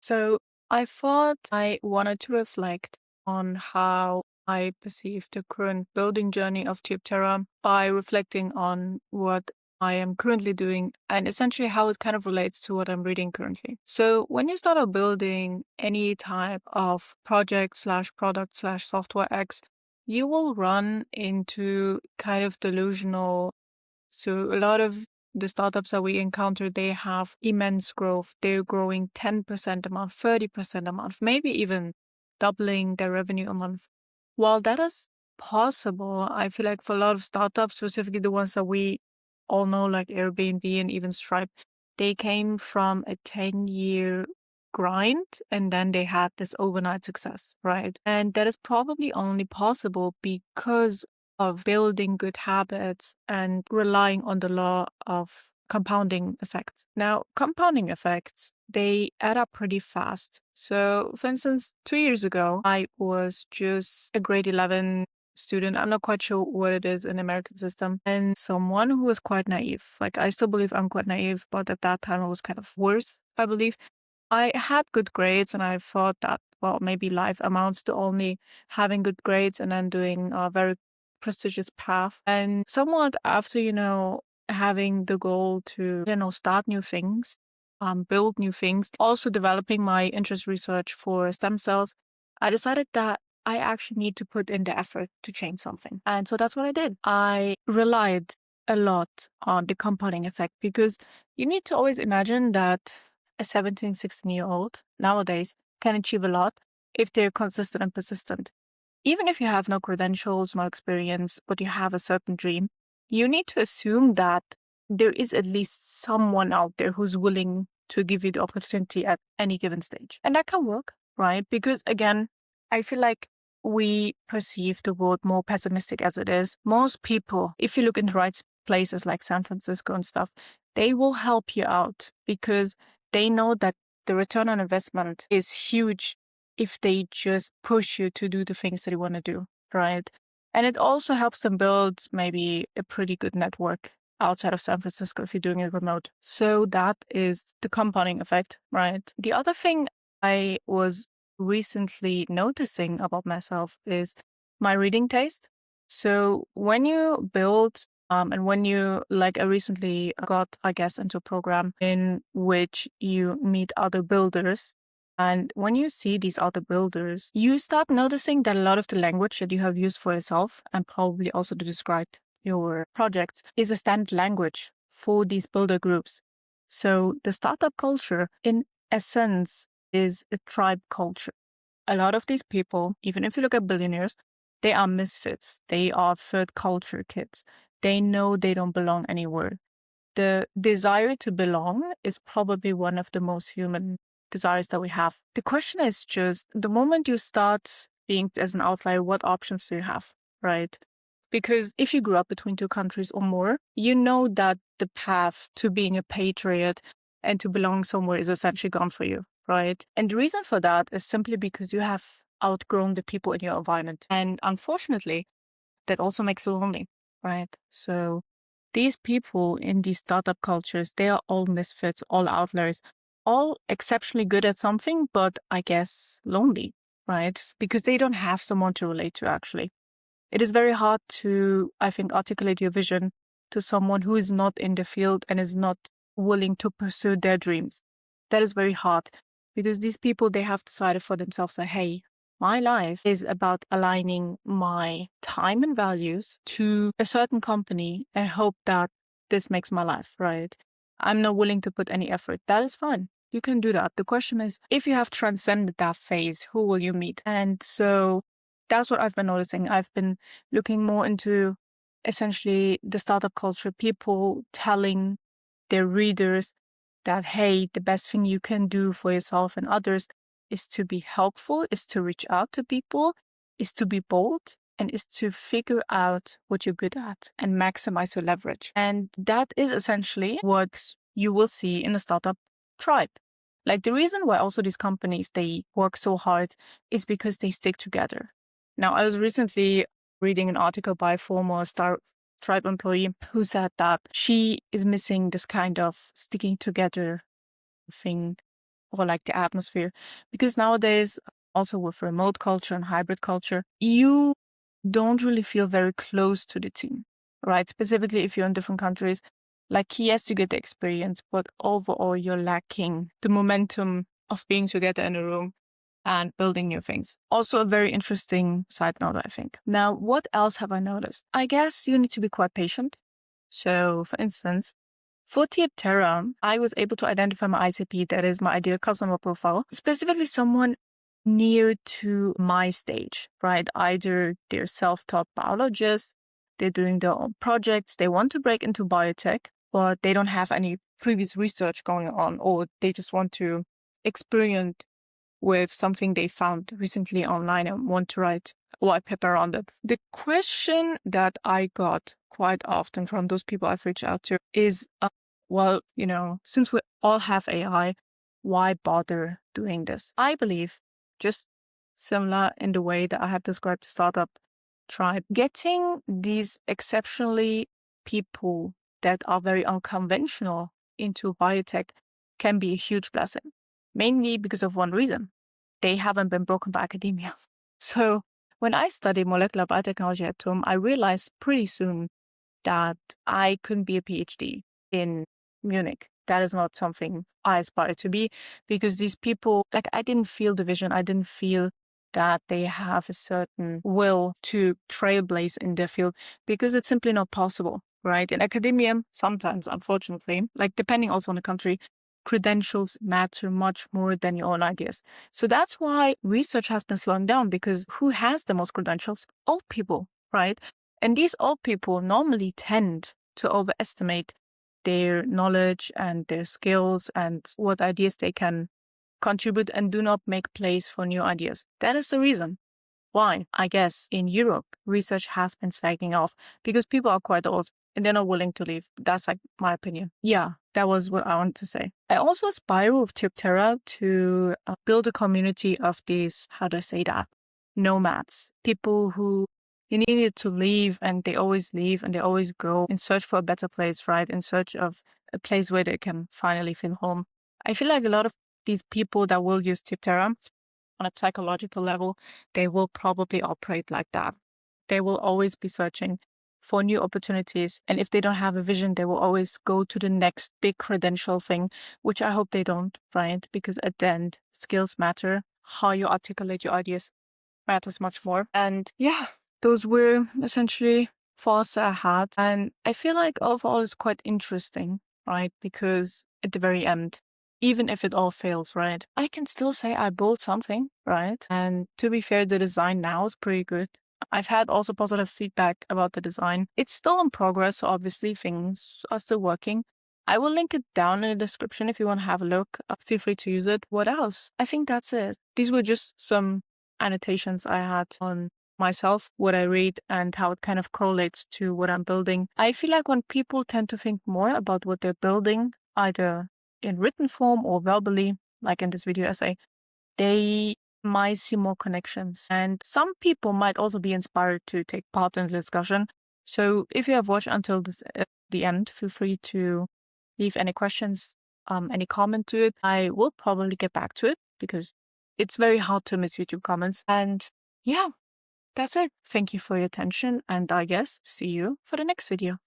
So I thought I wanted to reflect on how I perceive the current building journey of Theioptera by reflecting on what I am currently doing and essentially how it kind of relates to what I'm reading currently. So when you start out building any type of project slash product slash software X, you will run into kind of delusional. So a lot of the startups that we encounter, they have immense growth. They're growing 10% a month, 30% a month, maybe even doubling their revenue a month. While that is possible, I feel like for a lot of startups, specifically the ones that we all know, like Airbnb and even Stripe, they came from a 10-year grind and then they had this overnight success, right? And that is probably only possible because of building good habits and relying on the law of compounding effects. Now, compounding effects, they add up pretty fast. So, for instance, 2 years ago, I was just a grade 11 student. I'm not quite sure what it is in the American system. And someone who was quite naive. Like, I still believe I'm quite naive, but at that time I was kind of worse, I believe. I had good grades and I thought that, well, maybe life amounts to only having good grades and then doing a very prestigious path. And somewhat after, having the goal to, start new things, build new things, also developing my interest research for stem cells, I decided that I actually need to put in the effort to change something. And so that's what I did. I relied a lot on the compounding effect because you need to always imagine that a 17, 16-year-old nowadays can achieve a lot if they're consistent and persistent. Even if you have no credentials, no experience, but you have a certain dream, you need to assume that there is at least someone out there who's willing to give you the opportunity at any given stage. And that can work, right? Because again, I feel like we perceive the world more pessimistic as it is. Most people, if you look in the right places like San Francisco and stuff, they will help you out because they know that the return on investment is huge if they just push you to do the things that you want to do, right? And it also helps them build maybe a pretty good network outside of San Francisco if you're doing it remote. So that is the compounding effect, right? The other thing I was recently noticing about myself is my reading taste. So when you build and when you, like, I recently got, I guess, into a program in which you meet other builders. And when you see these other builders, you start noticing that a lot of the language that you have used for yourself and probably also to describe your projects is a standard language for these builder groups. So the startup culture, in essence, is a tribe culture. A lot of these people, even if you look at billionaires, they are misfits. They are third culture kids. They know they don't belong anywhere. The desire to belong is probably one of the most human desires that we have. The question is just the moment you start being as an outlier, what options do you have, right? Because if you grew up between two countries or more, you know that the path to being a patriot and to belong somewhere is essentially gone for you, right? And the reason for that is simply because you have outgrown the people in your environment. And unfortunately, that also makes you lonely, right? So these people in these startup cultures, they are all misfits, all outliers, all exceptionally good at something, but I guess lonely, right? Because they don't have someone to relate to, actually. It is very hard to, I think, articulate your vision to someone who is not in the field and is not willing to pursue their dreams. That is very hard because these people, they have decided for themselves that, hey, my life is about aligning my time and values to a certain company and hope that this makes my life, right? I'm not willing to put any effort. That is fine. You can do that. The question is, if you have transcended that phase, who will you meet? And so that's what I've been noticing. I've been looking more into essentially the startup culture, people telling their readers that, hey, the best thing you can do for yourself and others is to be helpful, is to reach out to people, is to be bold, and is to figure out what you're good at and maximize your leverage. And that is essentially what you will see in a startup tribe. Like, the reason why also these companies, they work so hard is because they stick together. Now, I was recently reading an article by a former tribe employee who said that she is missing this kind of sticking together thing or like the atmosphere. Because nowadays, also with remote culture and hybrid culture, you don't really feel very close to the team, right? Specifically, if you're in different countries, like yes, you get the experience, but overall, you're lacking the momentum of being together in a room and building new things. Also a very interesting side note, I think. Now, what else have I noticed? I guess you need to be quite patient. So, for instance, for Theioptera, I was able to identify my ICP, that is my ideal customer profile, specifically someone near to my stage, right? Either they're self-taught biologists, they're doing their own projects, they want to break into biotech, but they don't have any previous research going on, or they just want to experiment with something they found recently online and want to write a white paper on it. The question that I got quite often from those people I've reached out to is, well, since we all have AI, why bother doing this? I believe, just similar in the way that I have described the startup tribe, getting these exceptionally people that are very unconventional into biotech can be a huge blessing. Mainly because of one reason. They haven't been broken by academia. So when I studied molecular biotechnology at TUM, I realized pretty soon that I couldn't be a PhD in Munich. That is not something I aspire to be, because these people, like, I didn't feel the vision. I didn't feel that they have a certain will to trailblaze in their field, because it's simply not possible, right? In academia, sometimes, unfortunately, like depending also on the country, credentials matter much more than your own ideas. So that's why research has been slowing down, because who has the most credentials? Old people, right? And these old people normally tend to overestimate their knowledge and their skills and what ideas they can contribute, and do not make place for new ideas. That is the reason why, I guess, in Europe, research has been slacking off, because people are quite old and they're not willing to leave. That's like my opinion. Yeah, that was what I wanted to say. I also aspire with Theioptera to build a community of these, how do I say that, nomads, people who you needed to leave and they always leave and they always go in search for a better place, right? In search of a place where they can finally feel home. I feel like a lot of these people that will use Theioptera on a psychological level, they will probably operate like that. They will always be searching for new opportunities. And if they don't have a vision, they will always go to the next big credential thing, which I hope they don't, right? Because at the end, skills matter. How you articulate your ideas matters much more. And yeah, those were essentially thoughts I had. And I feel like overall it's quite interesting, right? Because at the very end, even if it all fails, right, I can still say I built something, right? And to be fair, the design now is pretty good. I've had also positive feedback about the design. It's still in progress, so obviously things are still working. I will link it down in the description if you want to have a look. Feel free to use it. What else? I think that's it. These were just some annotations I had on myself, what I read, and how it kind of correlates to what I'm building. I feel like when people tend to think more about what they're building, either in written form or verbally, like in this video essay, they might see more connections. And some people might also be inspired to take part in the discussion. So if you have watched until the end, feel free to leave any questions, any comment to it. I will probably get back to it, because it's very hard to miss YouTube comments. And yeah, that's it. Thank you for your attention, and I guess see you for the next video.